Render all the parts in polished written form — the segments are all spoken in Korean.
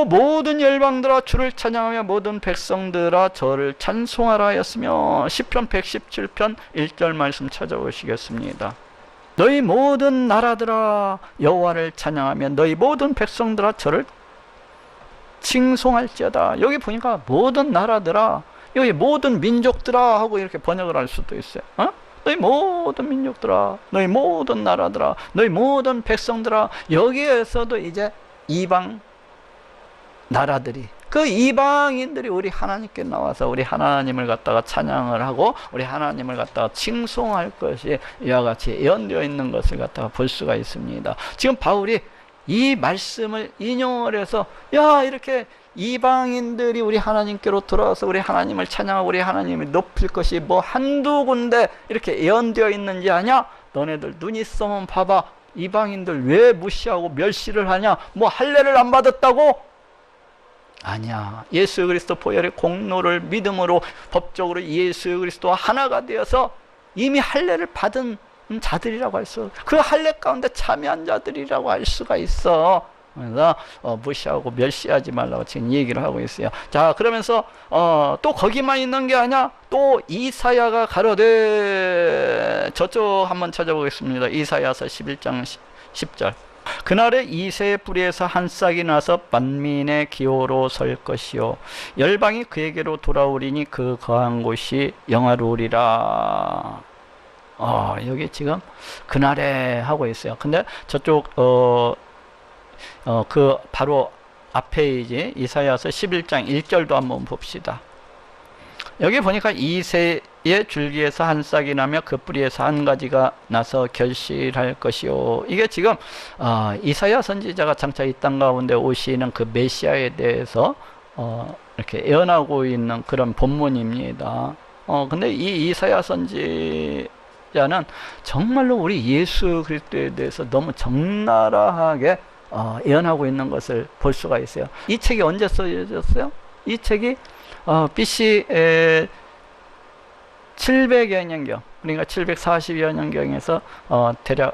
또 모든 열방들아 주를 찬양하며 모든 백성들아 저를 찬송하라 하였으며. 시편 117편 1절 말씀 찾아보시겠습니다. 너희 모든 나라들아 여호와를 찬양하며 너희 모든 백성들아 저를 칭송할지어다. 여기 보니까 모든 나라들아, 여기 모든 민족들아 하고 이렇게 번역을 할 수도 있어요. 너희 모든 민족들아, 너희 모든 나라들아, 너희 모든 백성들아. 여기에서도 이제 이방 나라들이, 그 이방인들이 우리 하나님께 나와서 우리 하나님을 갖다가 찬양을 하고 우리 하나님을 갖다가 칭송할 것이 이와 같이 예언되어 있는 것을 갖다가 볼 수가 있습니다. 지금 바울이 이 말씀을 인용을 해서, 야, 이렇게 이방인들이 우리 하나님께로 돌아와서 우리 하나님을 찬양하고 우리 하나님을 높일 것이 뭐 한두 군데 이렇게 예언되어 있는지 아냐? 너네들 눈 있으면 봐봐. 이방인들 왜 무시하고 멸시를 하냐? 뭐 할례를 안 받았다고? 아니야. 예수 그리스도 보혈의 공로를 믿음으로 법적으로 예수 그리스도와 하나가 되어서 이미 할례를 받은 자들이라고 할 수, 그 할례 가운데 참여한 자들이라고 할 수가 있어. 그래서 무시하고 멸시하지 말라고 지금 얘기를 하고 있어요. 자, 그러면서 또 거기만 있는 게 아니야. 또 이사야가 가로되, 저쪽 한번 찾아보겠습니다. 이사야서 11장 10절. 그날에 이새의 뿌리에서 한 싹이 나서 만민의 기호로 설 것이요 열방이 그에게로 돌아오리니 그 거한 곳이 영화로우리라. 여기 지금 그날에 하고 있어요. 근데 저쪽 그 바로 앞에 이제 이사야서 11장 1절도 한번 봅시다. 여기 보니까 이새의 줄기에서 한 싹이 나며 그 뿌리에서 한 가지가 나서 결실할 것이요. 이게 지금 이사야 선지자가 장차 이 땅 가운데 오시는 그 메시아에 대해서 이렇게 예언하고 있는 그런 본문입니다. 근데 이 이사야 선지자는 정말로 우리 예수 그리스도에 대해서 너무 적나라하게 예언하고 있는 것을 볼 수가 있어요. 이 책이 언제 써졌어요? 이 책이 BC 700여 년경, 그러니까 740여 년경에서 대략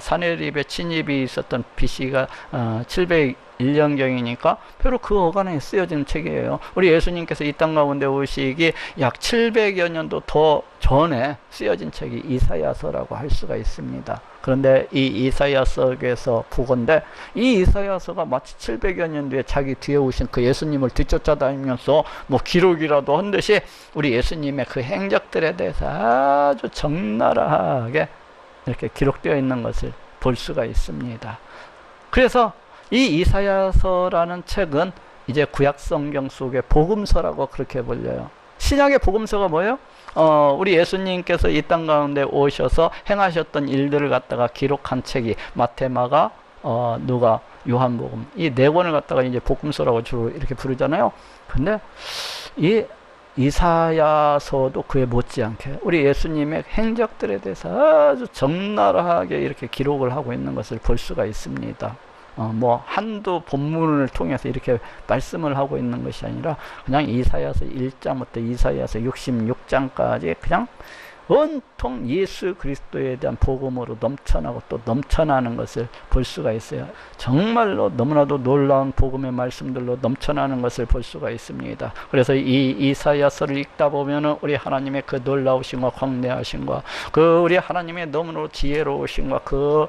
사내립의 침입이 있었던 BC가 701년경이니까 바로 그 어간에 쓰여진 책이에요. 우리 예수님께서 이 땅 가운데 오시기 약 700여 년도 더 전에 쓰여진 책이 이사야서라고 할 수가 있습니다. 그런데 이 이사야서에서 보건대, 이 이사야서가 마치 700여 년 뒤에 자기 뒤에 오신 그 예수님을 뒤쫓아다니면서 뭐 기록이라도 한 듯이 우리 예수님의 그 행적들에 대해서 아주 적나라하게 이렇게 기록되어 있는 것을 볼 수가 있습니다. 그래서 이 이사야서라는 책은 이제 구약 성경 속의 복음서라고 그렇게 불려요. 신약의 복음서가 뭐예요? 우리 예수님께서 이 땅 가운데 오셔서 행하셨던 일들을 갖다가 기록한 책이 마태, 마가, 누가, 요한복음, 이 네 권을 갖다가 이제 복음서라고 주로 이렇게 부르잖아요. 근데 이 이사야서도 그에 못지않게 우리 예수님의 행적들에 대해서 아주 적나라하게 이렇게 기록을 하고 있는 것을 볼 수가 있습니다. 뭐 한두 본문을 통해서 이렇게 말씀을 하고 있는 것이 아니라 그냥 이사야서 1장부터 이사야서 66장까지 그냥 온통 예수 그리스도에 대한 복음으로 넘쳐나고 또 넘쳐나는 것을 볼 수가 있어요. 정말로 너무나도 놀라운 복음의 말씀들로 넘쳐나는 것을 볼 수가 있습니다. 그래서 이 이사야서를 읽다 보면은 우리 하나님의 그 놀라우심과 광대하심과 그 우리 하나님의 너무나도 지혜로우심과 그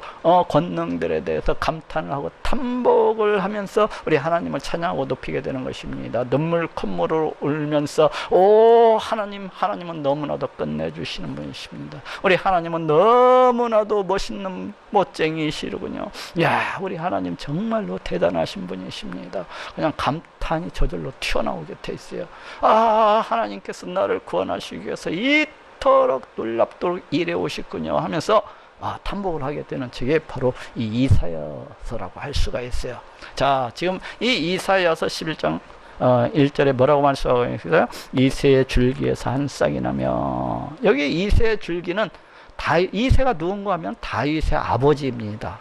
권능들에 대해서 감탄을 하고 탐복을 하면서 우리 하나님을 찬양하고 높이게 되는 것입니다. 눈물 콧물을 울면서 오 하나님은 너무나도 끝내주시는 분이십니다. 우리 하나님은 너무나도 멋있는 멋쟁이시군요. 야, 우리 하나님 정말로 대단하신 분이십니다. 그냥 감탄이 저절로 튀어나오게 돼 있어요. 하나님께서 나를 구원하시기 위해서 이토록 놀랍도록 일해 오셨군요 하면서 탐복을 하게 되는 책이 바로 이 이사야서라고 할 수가 있어요. 자, 지금 이 이사야서 11장 1절에 뭐라고 말씀하고 있어요? 이새의 줄기에서 한 싹이 나며, 여기 이새의 줄기는 이새가 누군가 하면 다윗의 아버지입니다.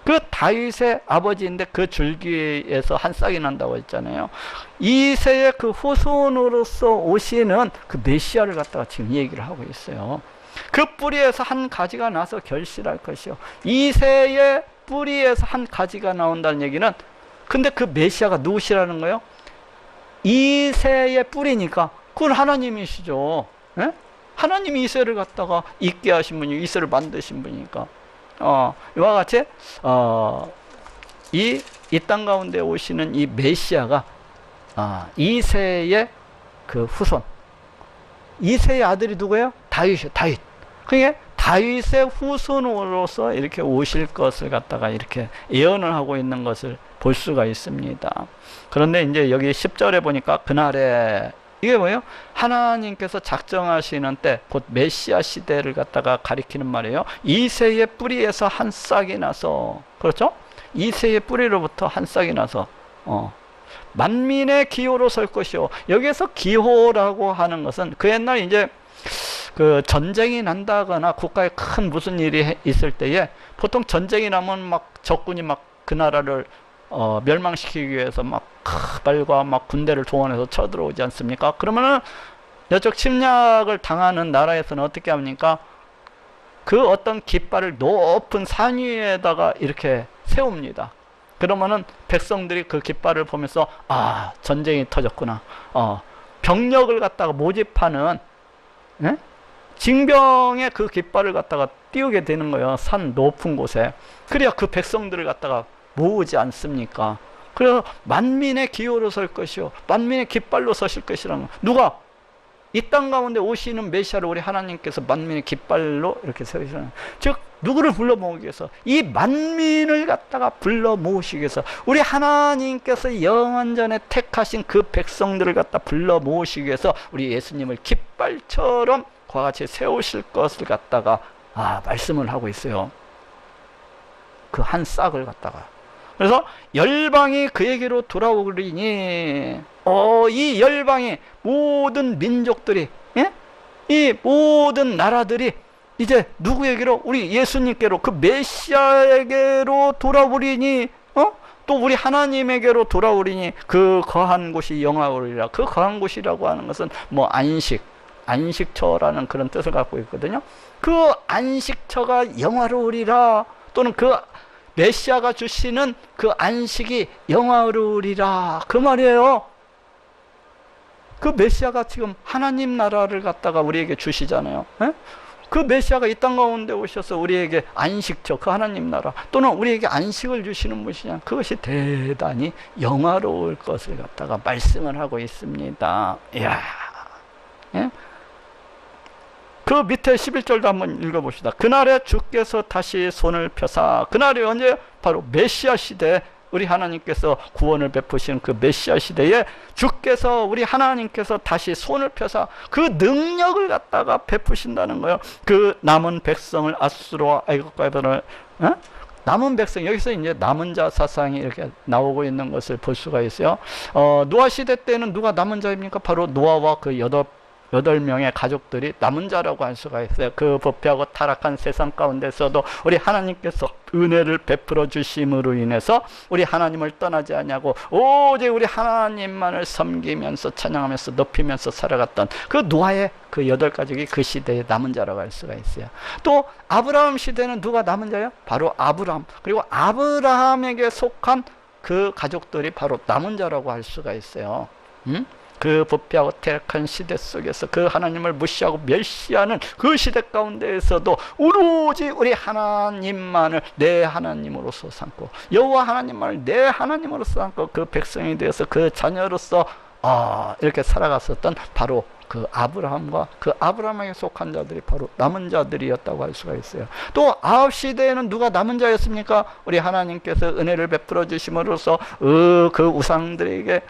그 다윗의 아버지인데 그 줄기에서 한 싹이 난다고 했잖아요. 이새의 그 후손으로서 오시는 그 메시아를 갖다가 지금 얘기를 하고 있어요. 그 뿌리에서 한 가지가 나서 결실할 것이요. 이새의 뿌리에서 한 가지가 나온다는 얘기는 근데 그 메시아가 누구시라는 거예요? 이새의 뿌리니까 그건 하나님이시죠. 예? 하나님이 이새를 갖다가 있게 하신 분이, 이새를 만드신 분이니까. 이와 같이 이 땅 가운데 오시는 이 메시아가 이새의 그 후손, 이새의 아들이 누구예요? 다윗이요. 다윗. 그게 다윗의 후손으로서 이렇게 오실 것을 갖다가 이렇게 예언을 하고 있는 것을 볼 수가 있습니다. 그런데 이제 여기 10절에 보니까 그날에, 이게 뭐예요? 하나님께서 작정하시는 때, 곧 메시아 시대를 갖다가 가리키는 말이에요. 이새의 뿌리에서 한 싹이 나서, 그렇죠? 이새의 뿌리로부터 한 싹이 나서 만민의 기호로 설 것이요. 여기에서 기호라고 하는 것은 그 옛날 이제 그 전쟁이 난다거나 국가에 큰 무슨 일이 있을 때에 보통 전쟁이 나면 막 적군이 막 그 나라를 멸망시키기 위해서 막 칼과 막 군대를 동원해서 쳐들어오지 않습니까? 그러면은 여쪽 침략을 당하는 나라에서는 어떻게 합니까? 그 어떤 깃발을 높은 산 위에다가 이렇게 세웁니다. 그러면은 백성들이 그 깃발을 보면서 전쟁이 터졌구나. 병력을 갖다가 모집하는, 예? 징병의 그 깃발을 갖다가 띄우게 되는 거예요. 산 높은 곳에. 그래야 그 백성들을 갖다가 모으지 않습니까? 그래서 만민의 기호로 설 것이요, 만민의 깃발로 서실 것이라는 거. 누가? 이 땅 가운데 오시는 메시아를 우리 하나님께서 만민의 깃발로 이렇게 세우시는, 즉 누구를 불러 모으기 위해서, 이 만민을 갖다가 불러 모으시기 위해서 우리 하나님께서 영원전에 택하신 그 백성들을 갖다 불러 모으시기 위해서 우리 예수님을 깃발처럼 그와 같이 세우실 것을 갖다가 말씀을 하고 있어요. 그 한 싹을 갖다가. 그래서 열방이 그에게로 돌아오리니, 이 열방이, 모든 민족들이, 예? 이 모든 나라들이 이제 누구에게로? 우리 예수님께로, 그 메시아에게로 돌아오리니, 또 우리 하나님에게로 돌아오리니, 그 거한 곳이 영화오리라. 그 거한 곳이라고 하는 것은 뭐 안식처라는 그런 뜻을 갖고 있거든요. 그 안식처가 영화로우리라, 또는 그 메시아가 주시는 그 안식이 영화로우리라, 그 말이에요. 그 메시아가 지금 하나님 나라를 갖다가 우리에게 주시잖아요. 에? 그 메시아가 이 땅 가운데 오셔서 우리에게 안식처, 그 하나님 나라, 또는 우리에게 안식을 주시는 분이냐, 그것이 대단히 영화로울 것을 갖다가 말씀을 하고 있습니다. 이야, 예? 그 밑에 11절도 한번 읽어봅시다. 그날에 주께서 다시 손을 펴사, 그날이 언제? 바로 메시아 시대, 우리 하나님께서 구원을 베푸신 그 메시아 시대에 주께서, 우리 하나님께서 다시 손을 펴사 그 능력을 갖다가 베푸신다는 거예요. 그 남은 백성을 아수르와 애국과 바벨론을, 남은 백성, 여기서 이제 남은 자 사상이 이렇게 나오고 있는 것을 볼 수가 있어요. 노아 시대 때는 누가 남은 자입니까? 바로 노아와 그 여덟 명의 가족들이 남은 자라고 할 수가 있어요. 그 부패하고 타락한 세상 가운데서도 우리 하나님께서 은혜를 베풀어 주심으로 인해서 우리 하나님을 떠나지 않냐고 오직 우리 하나님만을 섬기면서 찬양하면서 높이면서 살아갔던 그 노아의 그 8가족이 그 시대의 남은 자라고 할 수가 있어요. 또 아브라함 시대는 누가 남은 자예요? 바로 아브라함. 그리고 아브라함에게 속한 그 가족들이 바로 남은 자라고 할 수가 있어요. 그 부패하고 퇴락한 시대 속에서 그 하나님을 무시하고 멸시하는 그 시대 가운데에서도 오로지 우리 하나님만을 내 하나님으로서 삼고, 여호와 하나님만을 내 하나님으로서 삼고 그 백성이 되어서 그 자녀로서 이렇게 살아갔었던 바로 그 아브라함과 그 아브라함에게 속한 자들이 바로 남은 자들이었다고 할 수가 있어요. 또 아합 시대에는 누가 남은 자였습니까? 우리 하나님께서 은혜를 베풀어 주심으로써 그 우상들에게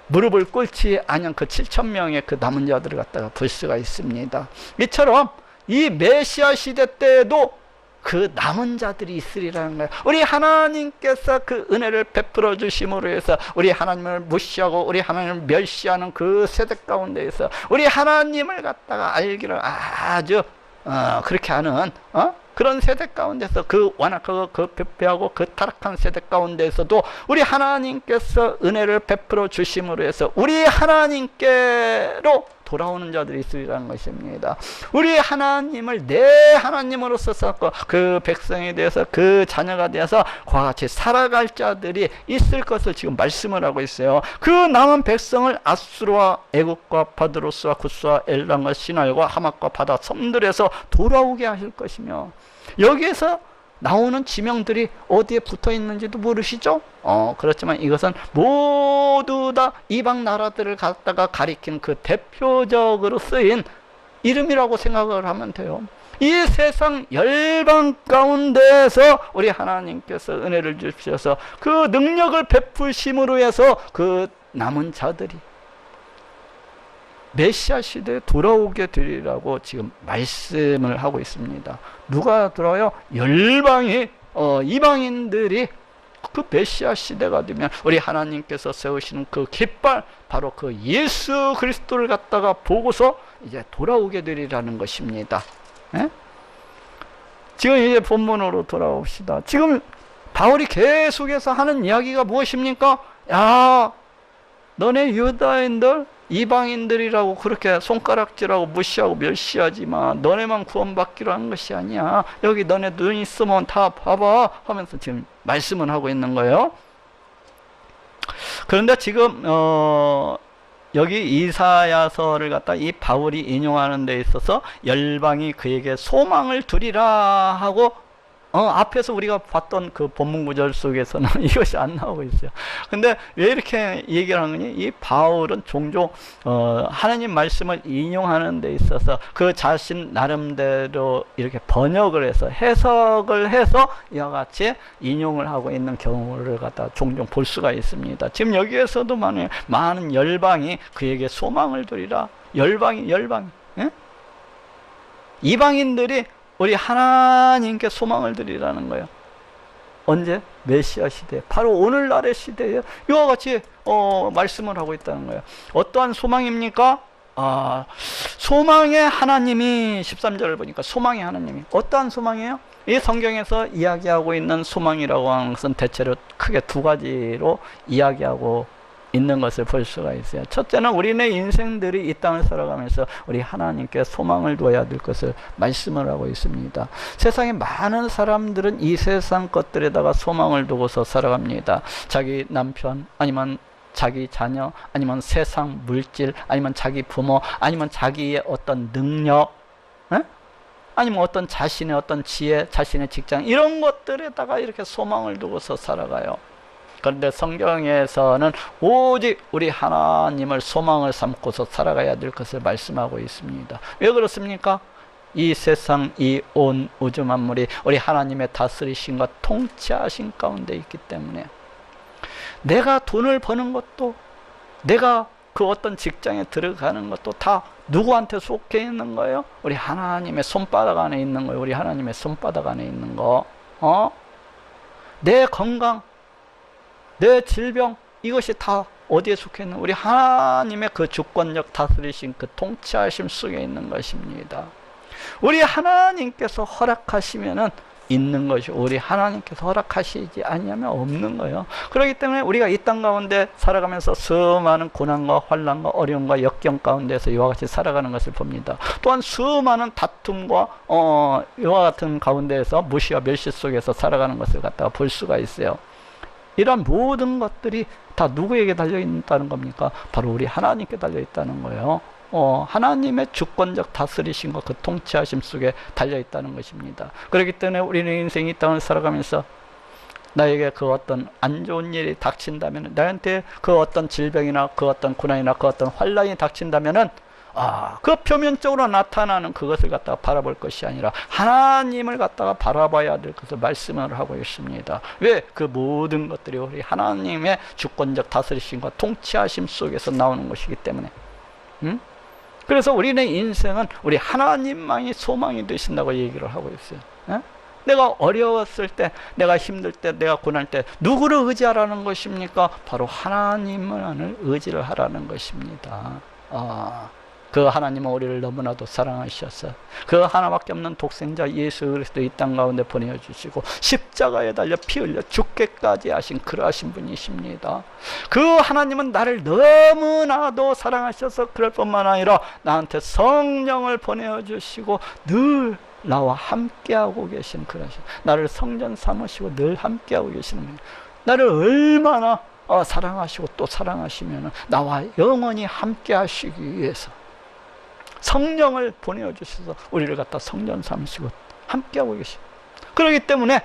무릎을 꿇지 않은 그 7,000명의 그 남은 자들을 갖다가 볼 수가 있습니다. 이처럼 이 메시아 시대 때에도 그 남은 자들이 있으리라는 거예요. 우리 하나님께서 그 은혜를 베풀어 주심으로 해서 우리 하나님을 무시하고 우리 하나님을 멸시하는 그 세대 가운데에서 우리 하나님을 갖다가 알기를 아주 그렇게 하는 그런 세대 가운데서 그 완악하고 그 부패하고 그 타락한 세대 가운데서도 우리 하나님께서 은혜를 베풀어 주심으로 해서 우리 하나님께로 돌아오는 자들이 있으리라는 것입니다. 우리 하나님을 내 하나님으로서 쌓고 그 백성에 대해서 그 자녀가 되어서 그와 같이 살아갈 자들이 있을 것을 지금 말씀을 하고 있어요. 그 남은 백성을 아수르와 애국과 바드로스와 굿스와 엘람과 시날과 하맛과 바다 섬들에서 돌아오게 하실 것이며, 여기에서 나오는 지명들이 어디에 붙어 있는지도 모르시죠? 그렇지만 이것은 모두 다 이방 나라들을 갖다가 가리키는 그 대표적으로 쓰인 이름이라고 생각을 하면 돼요. 이 세상 열방 가운데에서 우리 하나님께서 은혜를 주셔서 그 능력을 베푸심으로 해서 그 남은 자들이 메시아 시대에 돌아오게 되리라고 지금 말씀을 하고 있습니다. 누가 들어요? 열방이 이방인들이 그 메시아 시대가 되면 우리 하나님께서 세우시는 그 깃발, 바로 그 예수 그리스도를 갖다가 보고서 이제 돌아오게 되리라는 것입니다. 예? 지금 이제 본문으로 돌아옵시다. 지금 바울이 계속해서 하는 이야기가 무엇입니까? 야, 너네 유다인들, 이방인들이라고 그렇게 손가락질하고 무시하고 멸시하지만 너네만 구원받기로 한 것이 아니야. 여기 너네 눈 있으면 다 봐봐 하면서 지금 말씀을 하고 있는 거예요. 그런데 지금 여기 이사야서를 갖다 이 바울이 인용하는 데 있어서 열방이 그에게 소망을 두리라 하고 앞에서 우리가 봤던 그 본문 구절 속에서는 이것이 안 나오고 있어요. 근데 왜 이렇게 얘기를 하는 거니? 이 바울은 종종 하나님 말씀을 인용하는 데 있어서 그 자신 나름대로 이렇게 번역을 해서 해석을 해서 이와 같이 인용을 하고 있는 경우를 갖다 종종 볼 수가 있습니다. 지금 여기에서도 많은 열방이 그에게 소망을 두리라. 열방이 예? 이방인들이 우리 하나님께 소망을 드리라는 거예요. 언제? 메시아 시대, 바로 오늘날의 시대에 이와 같이 말씀을 하고 있다는 거예요. 어떠한 소망입니까? 소망의 하나님이 13절을 보니까 소망의 하나님이 어떠한 소망이에요? 이 성경에서 이야기하고 있는 소망이라고 하는 것은 대체로 크게 두 가지로 이야기하고 있는 것을 볼 수가 있어요. 첫째는 우리네 인생들이 이 땅을 살아가면서 우리 하나님께 소망을 둬야 될 것을 말씀을 하고 있습니다. 세상에 많은 사람들은 이 세상 것들에다가 소망을 두고서 살아갑니다. 자기 남편, 아니면 자기 자녀, 아니면 세상 물질, 아니면 자기 부모, 아니면 자기의 어떤 능력, 아니면 어떤 자신의 어떤 지혜, 자신의 직장, 이런 것들에다가 이렇게 소망을 두고서 살아가요. 그런데 성경에서는 오직 우리 하나님을 소망을 삼고서 살아가야 될 것을 말씀하고 있습니다. 왜 그렇습니까? 이 세상, 이 온 우주 만물이 우리 하나님의 다스리심과 통치하신 가운데 있기 때문에 내가 돈을 버는 것도, 내가 그 어떤 직장에 들어가는 것도 다 누구한테 속해 있는 거예요? 우리 하나님의 손바닥 안에 있는 거예요. 우리 하나님의 손바닥 안에 있는 거. 내 건강, 내 질병, 이것이 다 어디에 속해 있는, 우리 하나님의 그 주권적 다스리신 그 통치하심 속에 있는 것입니다. 우리 하나님께서 허락하시면은 있는 것이, 우리 하나님께서 허락하시지 아니하면 없는 거예요. 그렇기 때문에 우리가 이 땅 가운데 살아가면서 수많은 고난과 환난과 어려움과 역경 가운데서 이와 같이 살아가는 것을 봅니다. 또한 수많은 다툼과 이와 같은 가운데에서 무시와 멸시 속에서 살아가는 것을 갖다가 볼 수가 있어요. 이런 모든 것들이 다 누구에게 달려있다는 겁니까? 바로 우리 하나님께 달려있다는 거예요. 하나님의 주권적 다스리심과 그 통치하심 속에 달려있다는 것입니다. 그렇기 때문에 우리는 인생이 이 땅을 살아가면서 나에게 그 어떤 안 좋은 일이 닥친다면, 나한테 그 어떤 질병이나 그 어떤 고난이나 그 어떤 환난이 닥친다면은 그 표면적으로 나타나는 그것을 갖다가 바라볼 것이 아니라 하나님을 갖다가 바라봐야 될 것을 말씀을 하고 있습니다. 왜? 그 모든 것들이 우리 하나님의 주권적 다스리심과 통치하심 속에서 나오는 것이기 때문에. 그래서 우리의 인생은 우리 하나님만이 소망이 되신다고 얘기를 하고 있어요. 내가 어려웠을 때, 내가 힘들 때, 내가 고난할 때 누구를 의지하라는 것입니까? 바로 하나님을 의지를 하라는 것입니다. 그 하나님은 우리를 너무나도 사랑하셔서 그 하나밖에 없는 독생자 예수 그리스도 이 땅 가운데 보내주시고 십자가에 달려 피 흘려 죽게까지 하신 그러하신 분이십니다. 그 하나님은 나를 너무나도 사랑하셔서 그럴 뿐만 아니라 나한테 성령을 보내주시고 늘 나와 함께하고 계신 그러신, 나를 성전 삼으시고 늘 함께하고 계시는 분이에요. 나를 얼마나 사랑하시고 또 사랑하시면 나와 영원히 함께 하시기 위해서 성령을 보내주셔서 우리를 갖다 성전 삼으시고 함께하고 계시고, 그렇기 때문에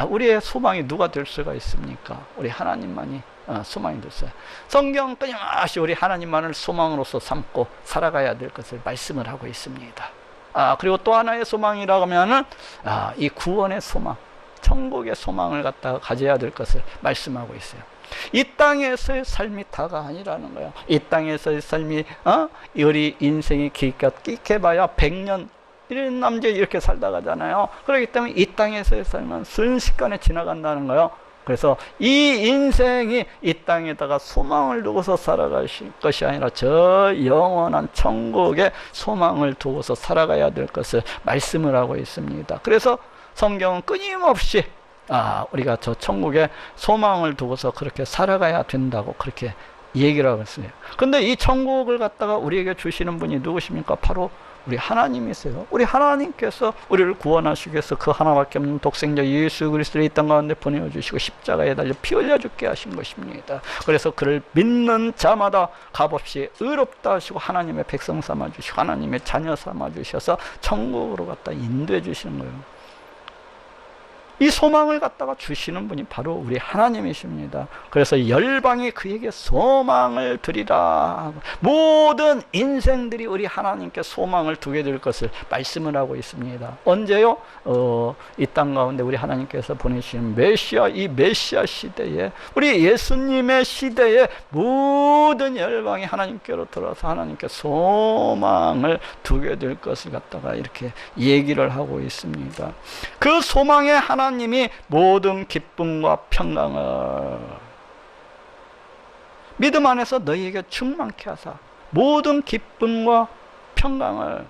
우리의 소망이 누가 될 수가 있습니까? 우리 하나님만이 소망이 됐어요. 성경 끊임없이 우리 하나님만을 소망으로서 삼고 살아가야 될 것을 말씀을 하고 있습니다. 그리고 또 하나의 소망이라고 하면은 이 구원의 소망, 천국의 소망을 갖다가 가져야 될 것을 말씀하고 있어요. 이 땅에서의 삶이 다가 아니라는 거예요. 이 땅에서의 삶이 우리 인생이 길게봐야 100년 이런 남자 이렇게 살다 가잖아요. 그렇기 때문에 이 땅에서의 삶은 순식간에 지나간다는 거예요. 그래서 이 인생이 이 땅에다가 소망을 두고서 살아갈 것이 아니라 저 영원한 천국에 소망을 두고서 살아가야 될 것을 말씀을 하고 있습니다. 그래서 성경은 끊임없이 우리가 저 천국에 소망을 두고서 그렇게 살아가야 된다고 그렇게 얘기를 하고 있어요. 근데 이 천국을 갖다가 우리에게 주시는 분이 누구십니까? 바로 우리 하나님이세요. 우리 하나님께서 우리를 구원하시기 위해서 그 하나밖에 없는 독생자 예수 그리스도를 이 땅 가운데 보내주시고 십자가에 달려 피 흘려 죽게 하신 것입니다. 그래서 그를 믿는 자마다 값없이 의롭다 하시고 하나님의 백성 삼아주시고 하나님의 자녀 삼아주셔서 천국으로 갖다 인도해 주시는 거예요. 이 소망을 갖다가 주시는 분이 바로 우리 하나님이십니다. 그래서 열방이 그에게 소망을 드리라. 모든 인생들이 우리 하나님께 소망을 두게 될 것을 말씀을 하고 있습니다. 언제요? 이 땅 가운데 우리 하나님께서 보내신 메시아, 이 메시아 시대에, 우리 예수님의 시대에 모든 열방이 하나님께로 돌아서 하나님께 소망을 두게 될 것을 갖다가 이렇게 얘기를 하고 있습니다. 그 소망의 하나님이 모든 기쁨과 평강을 믿음 안에서 너희에게 충만케 하사 모든 기쁨과 평강을,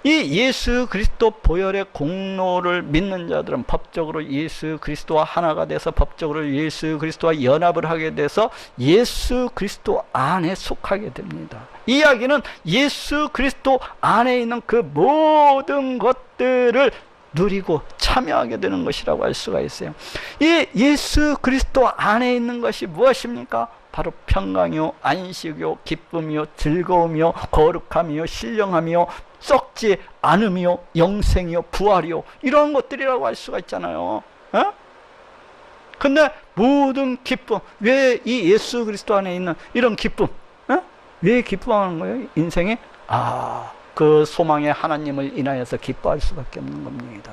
이 예수 그리스도 보혈의 공로를 믿는 자들은 법적으로 예수 그리스도와 하나가 돼서 법적으로 예수 그리스도와 연합을 하게 돼서 예수 그리스도 안에 속하게 됩니다. 이 이야기는 예수 그리스도 안에 있는 그 모든 것들을 누리고 참여하게 되는 것이라고 할 수가 있어요. 이 예수 그리스도 안에 있는 것이 무엇입니까? 바로 평강이요, 안식이요, 기쁨이요, 즐거움이요, 거룩함이요, 신령함이요, 썩지 않음이요, 영생이요, 부활이요, 이런 것들이라고 할 수가 있잖아요. 근데 모든 기쁨, 왜 이 예수 그리스도 안에 있는 이런 기쁨, 왜 기뻐하는 거예요? 인생에 그 소망의 하나님을 인하여서 기뻐할 수밖에 없는 겁니다.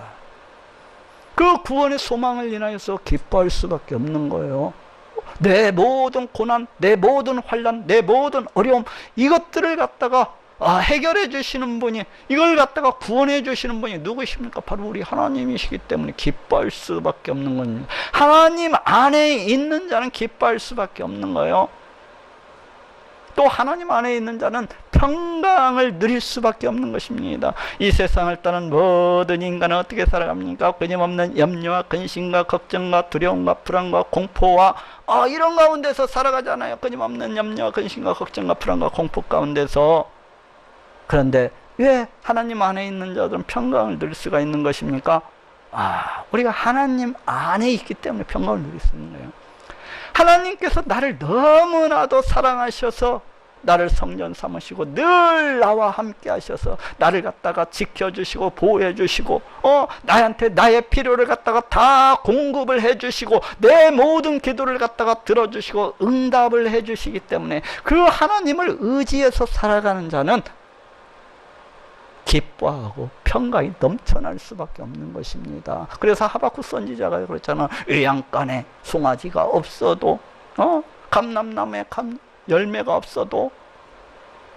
그 구원의 소망을 인하여서 기뻐할 수밖에 없는 거예요. 내 모든 고난, 내 모든 환난, 내 모든 어려움, 이것들을 갖다가 해결해 주시는 분이, 이걸 갖다가 구원해 주시는 분이 누구십니까? 바로 우리 하나님이시기 때문에 기뻐할 수밖에 없는 겁니다. 하나님 안에 있는 자는 기뻐할 수밖에 없는 거예요. 또 하나님 안에 있는 자는 평강을 누릴 수밖에 없는 것입니다. 이 세상을 따른 모든 인간은 어떻게 살아갑니까? 끊임없는 염려와 근심과 걱정과 두려움과 불안과 공포와 이런 가운데서 살아가잖아요. 끊임없는 염려와 근심과 걱정과 불안과 공포 가운데서. 그런데 왜 하나님 안에 있는 자들은 평강을 누릴 수가 있는 것입니까? 우리가 하나님 안에 있기 때문에 평강을 누릴 수 있는 거예요. 하나님께서 나를 너무나도 사랑하셔서 나를 성전 삼으시고 늘 나와 함께 하셔서 나를 갖다가 지켜주시고 보호해 주시고 나한테 나의 필요를 갖다가 다 공급을 해 주시고 내 모든 기도를 갖다가 들어주시고 응답을 해 주시기 때문에 그 하나님을 의지해서 살아가는 자는 기뻐하고 평강이 넘쳐날 수밖에 없는 것입니다. 그래서 하박국 선지자가 그랬잖아. 외양간에 송아지가 없어도 감람나무에 열매가 없어도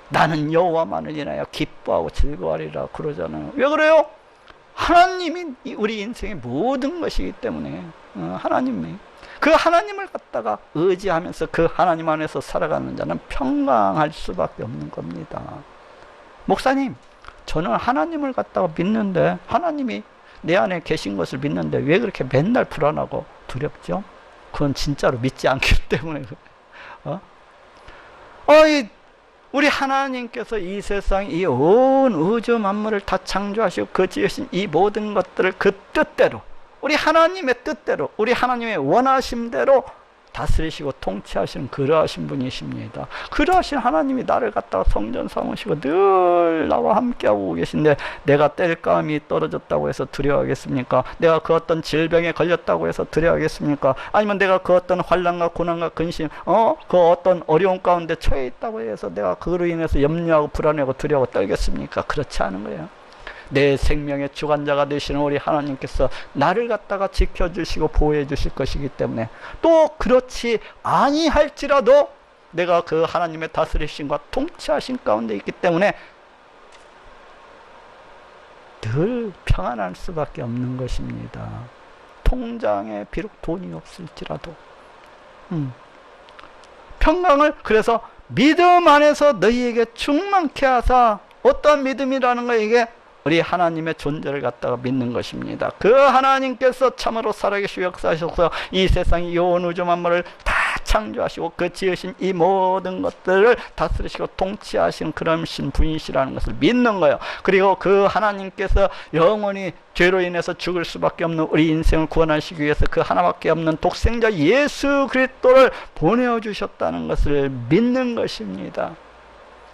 나는 여호와만을 인하여 기뻐하고 즐거워하리라 그러잖아요. 왜 그래요? 하나님이 우리 인생의 모든 것이기 때문에 하나님이 그 하나님을 갖다가 의지하면서 그 하나님 안에서 살아가는 자는 평강할 수밖에 없는 겁니다. 목사님, 저는 하나님을 갖다가 믿는데, 하나님이 내 안에 계신 것을 믿는데 왜 그렇게 맨날 불안하고 두렵죠? 그건 진짜로 믿지 않기 때문에 그래요. 우리 하나님께서 이 세상, 이 온 우주 만물을 다 창조하시고 그 지으신 이 모든 것들을 그 뜻대로, 우리 하나님의 뜻대로, 우리 하나님의 원하심대로 다스리시고 통치하시는 그러하신 분이십니다. 그러하신 하나님이 나를 갖다가 성전 삼으시고 늘 나와 함께하고 계신데, 내가 땔감이 떨어졌다고 해서 두려워하겠습니까? 내가 그 어떤 질병에 걸렸다고 해서 두려워하겠습니까? 아니면 내가 그 어떤 환난과 고난과 근심, 그 어떤 어려움 가운데 처해 있다고 해서 내가 그로 인해서 염려하고 불안하고 두려워 떨겠습니까? 그렇지 않은 거예요. 내 생명의 주관자가 되시는 우리 하나님께서 나를 갖다가 지켜주시고 보호해 주실 것이기 때문에, 또 그렇지 아니할지라도 내가 그 하나님의 다스리심과 통치하심 가운데 있기 때문에 늘 평안할 수밖에 없는 것입니다. 통장에 비록 돈이 없을지라도 평강을, 그래서 믿음 안에서 너희에게 충만케 하사, 어떤 믿음이라는 거, 이게 우리 하나님의 존재를 갖다가 믿는 것입니다. 그 하나님께서 참으로 살아계시고 역사하셔서 이 세상 이 온 우주 만물을 다 창조하시고 그 지으신 이 모든 것들을 다스리시고 통치하신 그런 분이시라는 것을 믿는 거예요. 그리고 그 하나님께서 영원히 죄로 인해서 죽을 수밖에 없는 우리 인생을 구원하시기 위해서 그 하나밖에 없는 독생자 예수 그리스도를 보내주셨다는 것을 믿는 것입니다.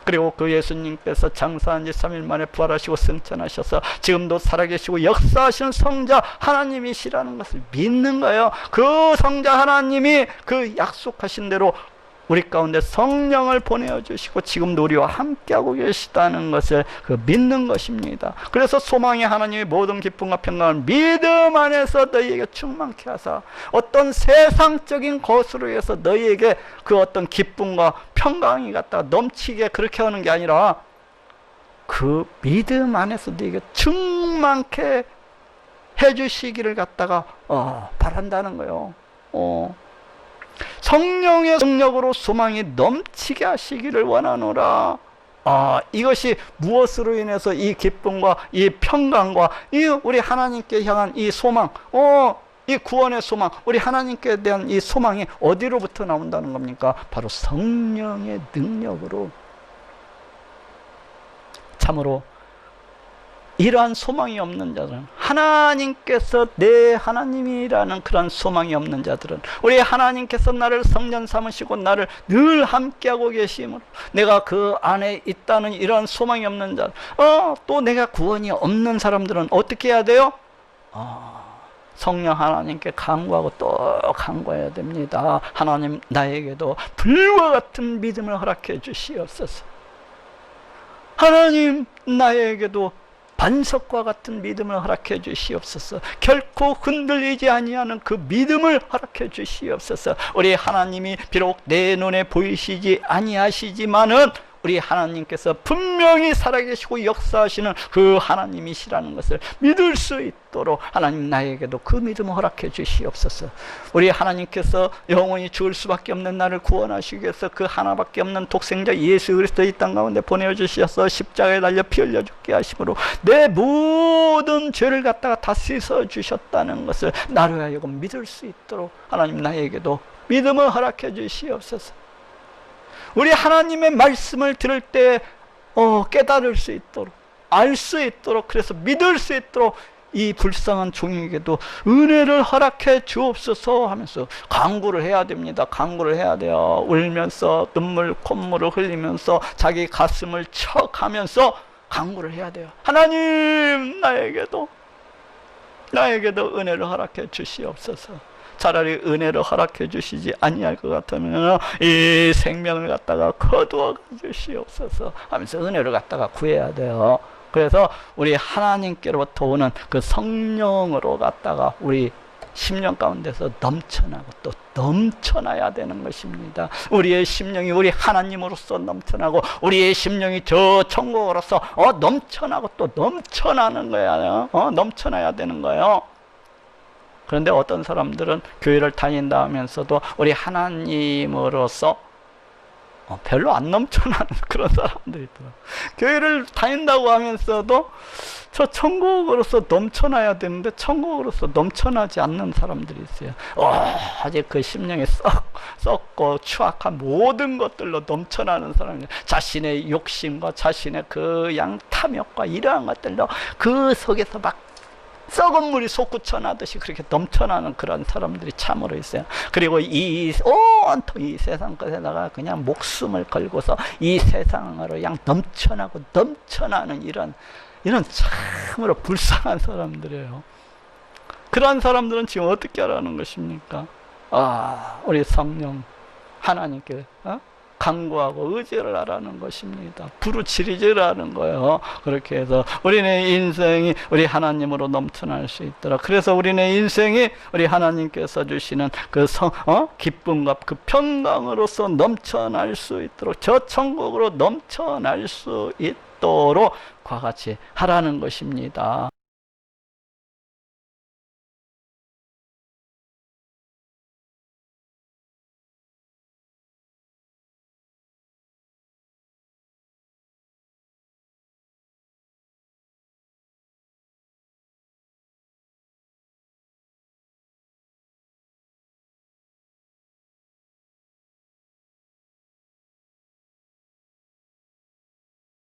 그리고 그 예수님께서 장사한 지 3일 만에 부활하시고 승천하셔서 지금도 살아계시고 역사하시는 성자 하나님이시라는 것을 믿는 거예요. 그 성자 하나님이 그 약속하신 대로 우리 가운데 성령을 보내주시고 지금도 우리와 함께하고 계시다는 것을 믿는 것입니다. 그래서 소망의 하나님의 모든 기쁨과 평강을 믿음 안에서 너희에게 충만케 하사, 어떤 세상적인 것으로 해서 너희에게 그 어떤 기쁨과 평강이 갖다가 넘치게 그렇게 하는 게 아니라 그 믿음 안에서 너희에게 충만케 해주시기를 갖다가 바란다는 거예요. 성령의 능력으로 소망이 넘치게 하시기를 원하노라. 이것이 무엇으로 인해서 이 기쁨과 이 평강과 이 우리 하나님께 향한 이 소망, 이 구원의 소망, 우리 하나님께 대한 이 소망이 어디로부터 나온다는 겁니까? 바로 성령의 능력으로. 참으로 이러한 소망이 없는 자들은, 하나님께서 내 하나님이라는 그런 소망이 없는 자들은, 우리 하나님께서 나를 성전 삼으시고 나를 늘 함께하고 계심으로 내가 그 안에 있다는 이러한 소망이 없는 자, 또 내가 구원이 없는 사람들은 어떻게 해야 돼요? 성령 하나님께 간구하고 또 간구해야 됩니다. 하나님, 나에게도 불과 같은 믿음을 허락해 주시옵소서. 하나님, 나에게도 반석과 같은 믿음을 허락해 주시옵소서. 결코 흔들리지 아니하는 그 믿음을 허락해 주시옵소서. 우리 하나님이 비록 내 눈에 보이시지 아니하시지만은 우리 하나님께서 분명히 살아계시고 역사하시는 그 하나님이시라는 것을 믿을 수 있도록 하나님, 나에게도 그 믿음을 허락해 주시옵소서. 우리 하나님께서 영원히 죽을 수밖에 없는 나를 구원하시기 위해서 그 하나밖에 없는 독생자 예수 그리스도 이 땅 가운데 보내주셔서 십자가에 달려 피 흘려 죽게 하심으로 내 모든 죄를 갖다가 다 씻어 주셨다는 것을 나로 하여금 믿을 수 있도록 하나님, 나에게도 믿음을 허락해 주시옵소서. 우리 하나님의 말씀을 들을 때 깨달을 수 있도록, 알 수 있도록, 그래서 믿을 수 있도록 이 불쌍한 종에게도 은혜를 허락해 주옵소서 하면서 간구를 해야 됩니다. 간구를 해야 돼요. 울면서 눈물 콧물을 흘리면서 자기 가슴을 척하면서 간구를 해야 돼요. 하나님, 나에게도 은혜를 허락해 주시옵소서. 차라리 은혜를 허락해 주시지 아니할 것 같으면 이 생명을 갖다가 거두어 주시옵소서 하면서 은혜를 갖다가 구해야 돼요. 그래서 우리 하나님께로부터 오는 그 성령으로 갖다가 우리 심령 가운데서 넘쳐나고 또 넘쳐나야 되는 것입니다. 우리의 심령이 우리 하나님으로서 넘쳐나고 우리의 심령이 저 천국으로서 넘쳐나고 또 넘쳐나는 거야. 넘쳐나야 되는 거예요. 그런데 어떤 사람들은 교회를 다닌다 하면서도 우리 하나님으로서 별로 안 넘쳐나는 그런 사람들이 있더라고요. 교회를 다닌다고 하면서도 저 천국으로서 넘쳐나야 되는데 천국으로서 넘쳐나지 않는 사람들이 있어요. 아직 그 심령에 썩고 추악한 모든 것들로 넘쳐나는 사람들, 자신의 욕심과 자신의 그 탐욕과 이러한 것들로 그 속에서 막 썩은 물이 솟구쳐나듯이 그렇게 넘쳐나는 그런 사람들이 참으로 있어요. 그리고 온통 이 세상 것에다가 그냥 목숨을 걸고서 이 세상으로 그냥 넘쳐나고 넘쳐나는 이런 참으로 불쌍한 사람들이에요. 그런 사람들은 지금 어떻게 하라는 것입니까? 우리 성령 하나님께 간구하고 의지를 하라는 것입니다. 부르짖으라는 거예요. 그렇게 해서 우리네 인생이 우리 하나님으로 넘쳐날 수 있도록, 그래서 우리네 인생이 우리 하나님께서 주시는 그 기쁨과 그 평강으로서 넘쳐날 수 있도록, 저 천국으로 넘쳐날 수 있도록 그와 같이 하라는 것입니다.